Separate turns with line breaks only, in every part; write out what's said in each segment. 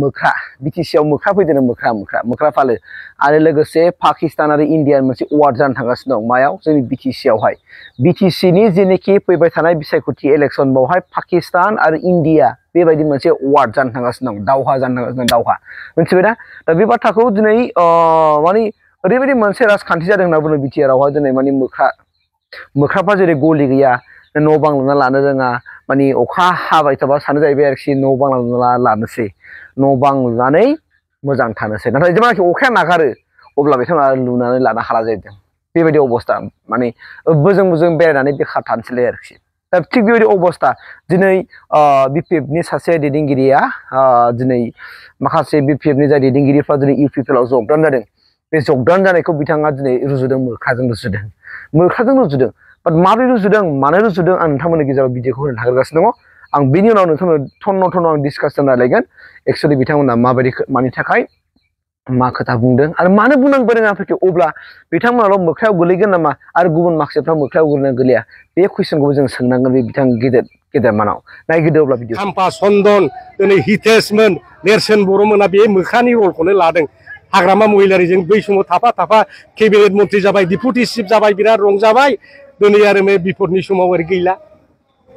मोख्रा BTC आव मोख्रा फैदों मोख्रा फालो आरो लोगोसे पाकिस्तान आरो इन्डिया मोनसे वार जानो थांगासिनो दं मायाव जोंनि BTC आवहाय BTC नि जेनेखि फैबाय थानाय बिसायख'थि इलेक्सन बावहाय पाकिस्तान आरो इन्डिया बेबायदि मोनसे वार जानो थांगासिनो दं दावहा जानो थांगासिनो दं दावहा मिथिबायना दा बे बाथ्राखौ दिनै माने ओरैबायदि मोनसे राजखान्थि जादों होनना बुङो BTR आवहाय दिनै माने मोख्राफ्रा जेरै गलि गैया न' बां लुना लानो रोङा माने अखा हाबाय थाबा सानो जाहैबाय आरोखि न' बां लुना लानोसै न' बां लुनानै मोजां थानोसै नाथाय जेब्लानाखि अखाया नागारो अब्ला बिथांमोना लुनानै लानो हाला जाहैदों बेबायदि अबस्था माने बोजों बेरायनानै बेखार थानोसैलाय आरोखि दा थिग बेबायदि अबस्था दिनै BPF नि सासे दैदेनगिरिया दिनै माखासे BPF नि जाय दैदेनगिरिफ्रा दिनै UPPL आव जगदान जादों बे जगदान जानायखौ बिथाङा दिनै रुजुदों मोख्राजों रुजुदों बाट माबोरै रुजुदों मानो रुजुदों आं नोंथांमोननि गेजेराव भिडिअखौ होनो नागिरगासिनो दङ आं बेनि उनाव नोंथांमोन थन्न आं डिसकासन रायलायगोन एक्चुअली बिथांमोना माबायदि मानि थाखाय मा खोथा बुंदों आरो मानो बुंनांगौ रोङाखै अब्ला बिथांमोनाल' मोख्रायाव गोलैगोन नामा आरो गुबुन माखासेफ्रा मोख्रायाव गोलैना गोलैया बे कुइसनखौबो जों सोंनांगोन बे बिथां गेदेरमानाव नायगिरदो अब्ला भिडिअ
खाम्फा चन्दन दिनै हितेशमोन नेरसोन बर'मोना बे मोख्रानि रलखौनो लादों हाग्रामा महिलारिजों बै समाव थाफा केबिनेट मन्त्रि जाबाय डिपुटि चिफ जाबाय बिराद रंजाबाय दिनै आरो बिपदनि समाव ओरै गैला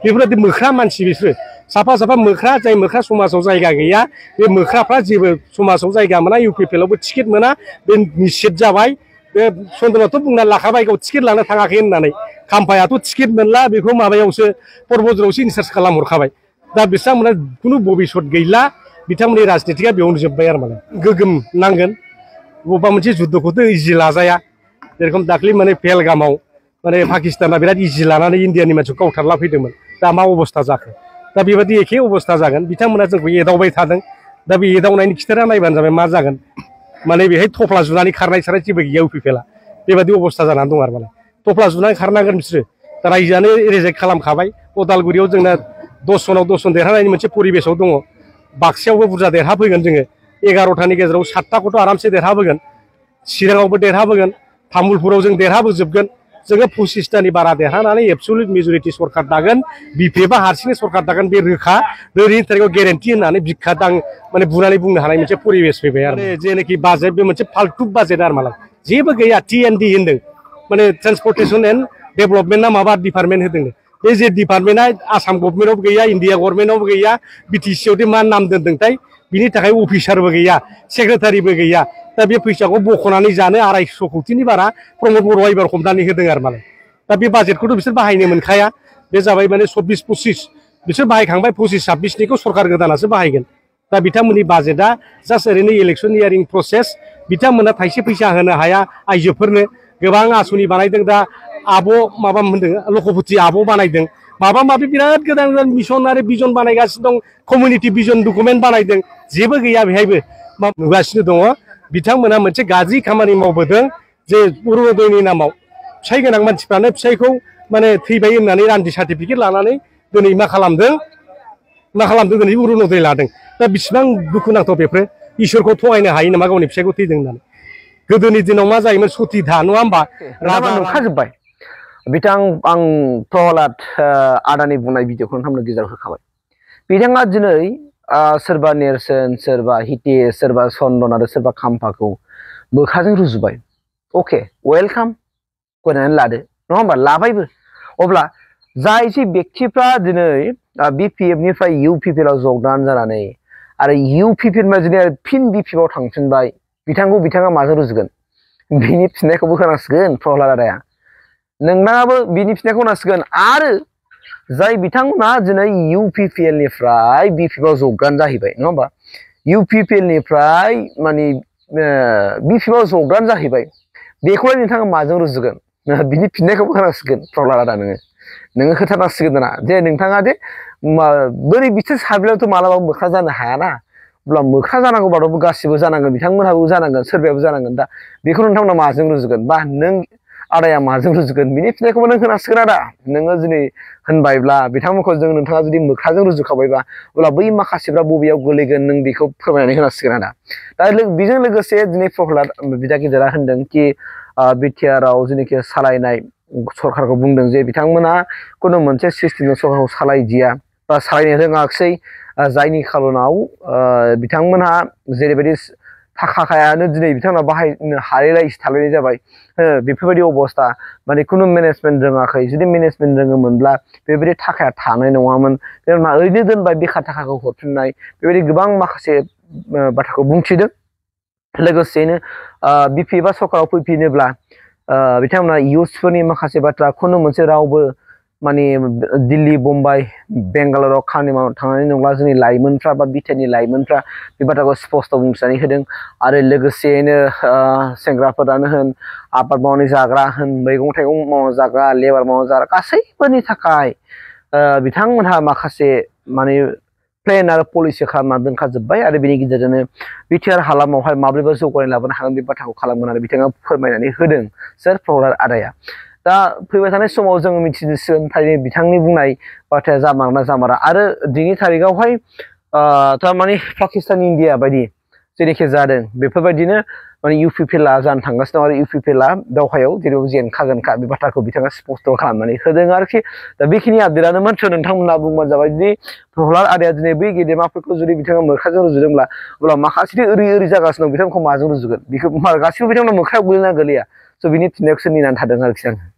बेफोरबायदि मोख्रा मानसि बिसोरो साफा मोख्रा जाय मोख्रा समाजाव जायगा गैया बे मोख्राफ्रा जेबो समाजाव जायगा मोना UPPL आवबो टिकेट मोना बे निश्चित जाबाय बे चन्दनाथ' बुंना लाखाबाय गाव टिकेट लानो थाङाखै होननानै खाम्फायाथ' टिकेट मोनला बेखौ माबायावसो परबजरावसो इनसार्ज खालामहरखाबाय दा बिथांमोना खुनु भबिसत गैला बिथांमोननि राजनितिकआ बेयावनो जोब्बाय आरो माने गोगोम नांगोन बबेबा मोनसे जुद्धखौथ' इजि लाजाया जेरखम दाख्लै माने पेहेलगामाव माने पाकिस्ताना बिराद इजि लानानै इन्डियानि मानसिखौ गावथारला फैदोंमोन दा मा अबस्था जाखो दा बेबायदि एखे अबस्था जागोन बिथांमोना जोंखौ एदावबाय थादों दा बे एदावनायनि खिथेरा नायबानो जाबाय मा जागोन माने बेहाय थफ्ला जुनानै खारनाय जेबो गैया UPPL बेबायदि अबस्था जानानै दं आरो माने थफ्ला जुनानै खारनांगोन बिसोरो दा रायजोआनो रिजेक्ट खालामखाबाय उदालगुरियाव जोंना 10 जनाव 10 जन देरहानायनि मोनसे परिबेसाव दङ बाक्सायावबो बुरजा देरहाफैगोन जोङो 11थानि गेजेराव 7थाखौथ' आरामसे देरहाबोगोन चिराङावबो देरहाबोगोन तामुलपुराव जों देरहाबोजोबगोन जोङो 25थानि बारा देरहानानै एबसुलुट मेजरिटि सरकार दागोन BPF आ हारसिङै सरकार दागोन बे रोखा दिनैनि थारिखआव गेरेन्टि होननानै बिखा दां माने बुनानै बुंनो हानाय मोनसे परिबेस फैबाय आरो जेनाखि बाजेट बे मोनसे फाल्तु बाजेट आरो मालाय जेबो गैया TND होनदों माने ट्रान्सपर्टेसन एन्ड डेभेलपमेन्टआ माबा डिपार्टमेन्ट होदों बे जे डिपार्टमेन्टआ आसाम गभर्नमेन्टआवबो गैया इन्डिया गभर्नमेन्टआवबो गैया BTC आवदि मा नाम दोनदोंथाय बिनि थाखाय अफिसारबो गैया सेक्रेटारिबो गैया दा बे फैसाखौ बख'नानै जानो 250 कौटिनि बारा प्रमद बर'आ एबार हमनानै होदों आरो मालाय दा बे बाजेटखौथ' बिसोर बाहायनो मोनखाया बे जाबाय माने 24-25 बिसोर बाहायखांबाय 25-26निखौ सरकार गोदानासो बाहायगोन दा बिथांमोननि बाजेटआ जास्ट ओरैनो इलेक्सनियारिं प्रसेस बिथांमोना थाइसे फैसा होनो हाया आइजोफोरनो गोबां आसनि बानायदों दा आब' माबा होनदों लखपति आब' बानायदों माबा माबि बिराद गोदान मिशन आरो बिजन बानायगासिनो दं कमिउनिटि बिजन डकुमेन्ट बानायदों जेबो गैया बेहायबो नुगासिनो दङ बिथांमोना मोनसे गाज्रि खामानि मावबोदों जे अरुणोदयनि नामाव फिसाय गोनां मानसिफ्रानो फिसायखौ माने थैबाय होननानै रान्दि सार्टिफिकेट लानानै दिनै मा खालामदों दिनै अरुणोदय लादों दा बिसिबां दुखुनांथाव बेफोरो इसोरखौ थगायनो हायो नामा गावनि फिसायखौ थैदों होननानै गोदोनि दिनाव मा जायोमोन सती धा नङा होमबा
राजा नुखाजोब्बाय बिथां आं प्रहलाद आदानि बुंनाय भिडिअखौ नोंथांमोननो गेजेराव होखाबाय बिथाङा दिनै सोरबा नेरसोन सोरबा हितेश सोरबा चन्दन आरो सोरबा खाम्फाखौ मोख्राजों रुजुबाय अके वेलकाम गनायनानै लादो नङा होमबा लाबायबो अब्ला जाय जे व्यक्तिफ्रा दिनै BPF निफ्राय UPPL आव जगदान जानानै आरो UPPL दिनै फिन BPF आव थांफिनबाय बिथाङा माजों रुजुगोन बिनि फिननायखौबो होनांसिगोन प्रहलाद आदाया नोंनाबो बिनि फिननायखौ होनांसिगोन आरो जाय बिथांमोना दिनै UPPL निफ्राय BPF आव जगदान जाहैबाय नङा होमबा UPPL निफ्राय माने BPF आव जगदान जाहैबाय बेखौलाय नोंथाङा माजों रुजुगोन बिनि फिननायखौबो होनांसिगोन प्रहलाद आदा नोङो खोथानांसिगोन दाना जे नोंथाङा दे बोरै बिसोर साब्रैयावथ' मालाबाबो मोख्रा जानो हायाना अब्ला मोख्रा जानांगौबाथ' गासिबो जानांगोन बिथांमोनहाबो जानांगोन सोरबायाबो जानांगोन दा बेखौ नोंथांमोना माजों रुजुगोन बा नों आदाया माजों रुजुगोन बिनि फिननायखौबो नों होनांसिगोन आदा नोङो दिनै होनबायब्ला बिथांमोनखौ नोंथाङा जुदि मोख्राजों रुजुखाबायबा अब्ला बै माखासेफ्रा बबेयाव गोलैगोन नों बेखौ फोरमायनानै होनांसिगोन आदा दा बेजों लोगोसे दिनै प्रहलाद बिदा गिदिरा होनदों कि BTR आव जेनाखि सालायनाय सरकारखौ बुंदों जे बिथांमोना खुनु मोनसे सिस्टेमजों सरकारखौ सालायदिया बा सालायनो रोङाखिसै जायनि खार'नाव बिथांमोनहा जेरैबायदि थाखायानो दिनै बिथांमोना बाहायनो हालायलायिसो थालायनाय जाबाय बेफोरबायदि अबस्था माने खुनु मेनेजमेन्ट रोङाखै जुदि मेनेजमेन्ट रोङोमोनब्ला बेबायदि थाखाया थानाय नङामोन बिथांमोनहा ओरैनो दोनबाय बेखार थाखाखौ हरफिननाय बेबायदि गोबां माखासे बाथ्राखौ बुंथिदों लोगोसेनो बिपि एबा सरकाराव फैफिनोब्ला बिथांमोना इयुथ्सफोरनि माखासे बाथ्रा खुनु मोनसे रावबो माने दिल्ली मुम्बाइ बेंगालराव खामानि मावनो थांनानै नंला जोंनि लाइमोनफ्रा बा बिटिआरनि लाइमोनफ्रा बे बाथ्राखौ स्पस्ट' बुंथिनानै होदों आरो लोगोसेयैनो सेंग्राफोरानो होन आबाद मावनानै जाग्रा होन मैगं थाइगं मावना जाग्रा लेबार मावना जाग्रा गासैबोनि थाखाय बिथांमोनहा माखासे माने प्लेन आरो पलिसि खालामना दोनखाजोब्बाय आरो बेनि गेजेरजोंनो बिटिआर हालामावहाय माब्रैबा जौगानाय लाबोनो हागोन बे बाथ्राखौ खालामगोन आरो बिथाङा फोरमायनानै होदों सोर प्रहलाद आदाया दा फैबाय थानाय समाव जों मिथिसिगोन थारैनो बिथांनि बुंनाय बाथ्राया जामारना जामारा आरो दिनै थारिखआवहाय थारमाने पाकिस्तान इन्डिया बायदि जेरैखि जादों बेफोरबायदिनो माने इउपिपिएलआ जानो थांगासिनो दं आरो इउपिपिएलआ दावहायाव जेराव जेनखागोनखा बे बाथ्राखौ बिथाङा स्पस्ट' खालामनानै होदों आरोखि दा बेखिनि आपडेटआनोमोन नोंथांमोनहा बुंबानो जाबाय जुदि प्रहलाद आदाया दिनै बै गेदेमाफोरखौ जुदि बिथाङा मोख्राजों रुजुदोंब्ला अब्ला माखासे ओरै जागासिनो दं बिथांमोनखौ माजों रुजुगोन बेखौ गासिबो बिथांमोना मोख्रायाव गोलैना गोलैया स' बिनि फिननायखौसो नेनानै थादों आरोखि आङो